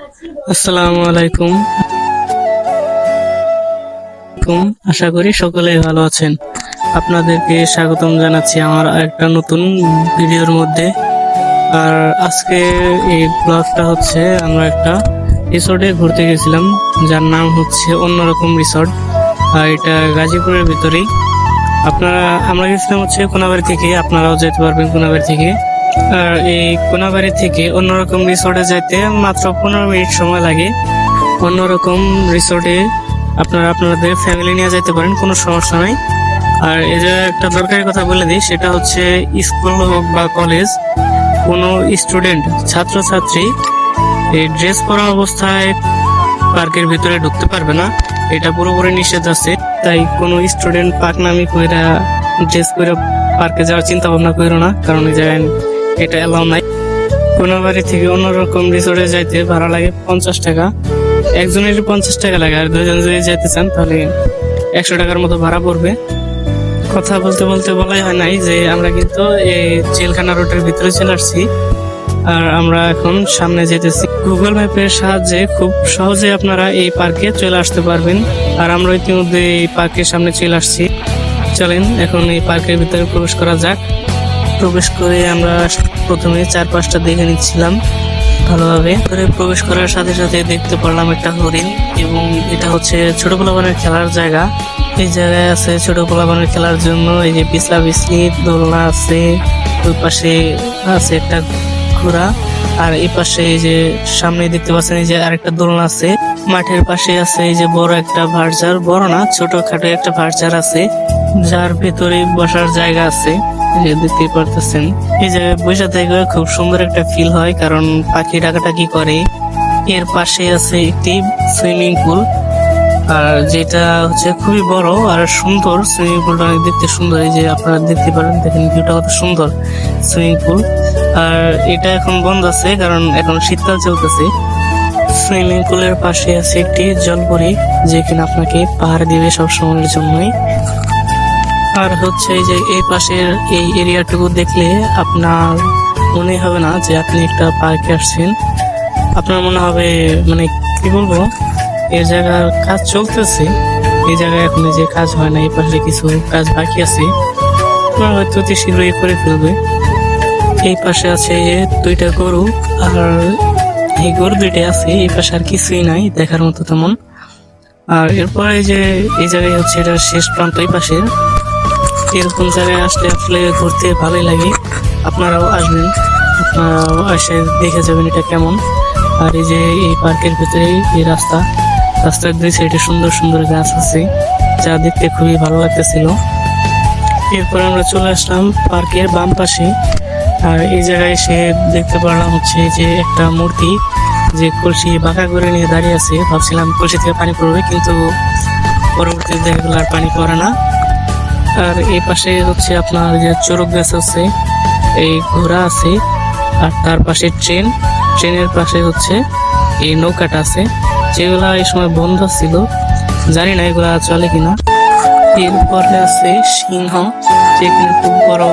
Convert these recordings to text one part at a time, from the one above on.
আসসালামু আলাইকুম। আশা করি সকলেই ভালো আছেন। আপনাদেরকে স্বাগতম জানাচ্ছি আমার একটা নতুন ভিডিওর মধ্যে। আর আজকে এই ব্লগটা হচ্ছে আমরা একটা রিসোর্টে ঘুরতে গেছিলাম, যার নাম হচ্ছে অন্যরকম রিসোর্ট। আর এটা গাজীপুরের ভিতরেই। আমরা গেছিলাম হচ্ছে কোনাবাড়ি থেকে, আপনারাও যেতে পারবেন কোনাবাড়ি থেকে। আর এই কোনাবাড়ি থেকে অন্যরকম রিসোর্টে যাইতে মাত্র 15 মিনিট সময় লাগে। অন্যরকম রিসোর্টে আপনারা আপনাদের ফ্যামিলি নিয়ে যেতে পারেন, কোনো সমস্যা নাই। আর এই যে একটা দরকারি কথা বলে দিই, সেটা হচ্ছে স্কুল হোক বা কলেজ, কোনো স্টুডেন্ট ছাত্রছাত্রী এই ড্রেস পরা অবস্থায় পার্কের ভিতরে ঢুকতে পারবে না, এটা পুরোপুরি নিষেধ আছে। তাই কোনো স্টুডেন্ট পাকনামি কইরা ড্রেস পরে পার্কে যাওয়ার চিন্তা ভাবনা করো না, কারণ এই জায়গায় এটা এলাও নাই। কোনাবাড়ি থেকে অন্যরকম রিসোর্টে যাইতে ভাড়া লাগে 50 টাকা, একজনের 50 টাকা লাগে। আর দুজন যদি যেতে চান তাহলে 100 টাকার মতো ভাড়া পড়বে। কথা বলতে বলতে বলাই হয় নাই যে আমরা কিন্তু এই জেলখানা রোডের ভিতরে চলে আসছি। আর আমরা এখন সামনে যেতেছি। গুগল ম্যাপের সাহায্যে খুব সহজে আপনারা এই পার্কে চলে আসতে পারবেন। আর আমরা ইতিমধ্যে এই পার্কের সামনে চলে আসছি। চলেন এখন এই পার্কের ভিতরে প্রবেশ করা যাক। প্রবেশ করে আমরা প্রথমে চারপাশটা দেখে নিচ্ছিলাম ভালোভাবে। প্রবেশ করার সাথে সাথে দেখতে পারলাম একটা হরিণ, এবং এটা হচ্ছে ছোট পোলাপানের খেলার জায়গা। এই জায়গায় আছে ছোট পোলাপানের খেলার জন্য এই যে পিছলা পিছলি দোলনা আছে, ওই পাশে আছে একটা ঘোড়া, আর এই পাশে এই যে সামনে দেখতে পাচ্ছেন এই যে আরেকটা দোলনা আছে। মাঠের পাশে আছে এই যে বড় একটা ভার্জার, বড় না ছোটখাটো একটা ভার্জার আছে, যার ভেতরে বসার জায়গা আছে। দেখতে পারতেছেন এই জায়গায় বসে থেকে খুব সুন্দর একটা ফিল হয়, কারণ পাখি ডাকাডাকি করে। এর পাশে আছে একটি সুইমিং পুল, আর যেটা হচ্ছে খুবই বড় আর সুন্দর। সুইমিং পুলটা অনেক দেখতে সুন্দর, এই যে আপনারা দেখতে পারেন, দেখেন ভিউটা কত সুন্দর সুইমিং পুল। আর এটা এখন বন্ধ আছে কারণ এখন শীতকাল চলতেছে। সুইমিং পুলের পাশে আছে একটি জলপরি, যেখানে আপনাকে পাহাড় দিবে সবসময়ের জন্যই। আর হচ্ছে এই যে এই পাশের এই এরিয়াটুকু দেখলে আপনার মনে হবে না যে আপনি একটা পার্কে আসছেন। আপনার মনে হবে মানে কি বলবো, এই জায়গার কাজ চলতেছে। এই জায়গায় এখন যে কাজ হয় না, এই পাশে কিছু কাজ বাকি আছে, আপনার হয়তো অতি শীঘ্রই করে ফেলবে। এই পাশে আছে দুইটা গরু, আর এই গরু দুইটা আছে, এই পাশে আর কিছুই নাই দেখার মতো তেমন। আর এরপরে যে এই জায়গায় হচ্ছে এটা শেষ প্রান্ত এই পাশের। এরকম জায়গায় আসলে আসলে ঘুরতে ভালোই লাগে, আপনারাও আসবেন, আপনারাও এসে দেখে যাবেন এটা কেমন। আর এই যে এই পার্কের ভিতরে এই রাস্তার দুই সাইডে সুন্দর সুন্দর গাছ আছে, যা দেখতে খুবই ভালো লাগতেছিল। এরপর আমরা চলে আসলাম পার্কের বাম পাশে। আর এই জায়গায় এসে দেখতে পারলাম হচ্ছে যে একটা মূর্তি, যে কলসি বাঁকা করে নিয়ে দাঁড়িয়ে আছে। ভাবছিলাম কলসি থেকে পানি পড়বে, কিন্তু পরবর্তীতে দেখা গেল আর পানি পড়ে না। আর এই পাশে হচ্ছে আপনার যে চড়ক গাছ আছে, এই ঘোড়া আছে, আর তার পাশে ট্রেনের পাশে হচ্ছে এই নৌকাটা আছে, যেগুলা এই সময় বন্ধ ছিল, জানি না এগুলা চলে কিনা। এরপরে আছে সিংহ, যেখানে খুব বড়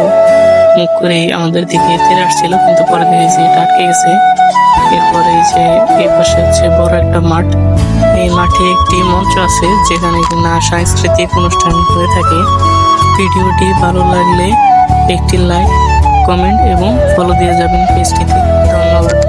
মুখ করে আমাদের দিকে তেড়ে আসছিল, কিন্তু পরে দেখেছি এটা আটকে গেছে। এরপরে এই যে এই পাশে হচ্ছে বড় একটা মাঠ, এই মাঠে একটি মঞ্চ আছে, যেখানে কিনা সাংস্কৃতিক অনুষ্ঠান হয়ে থাকে। ভিডিওটি ভালো লাগলে একটি লাইক, কমেন্ট এবং ফলো দিয়ে যাবেন পেজটিতে। ধন্যবাদ।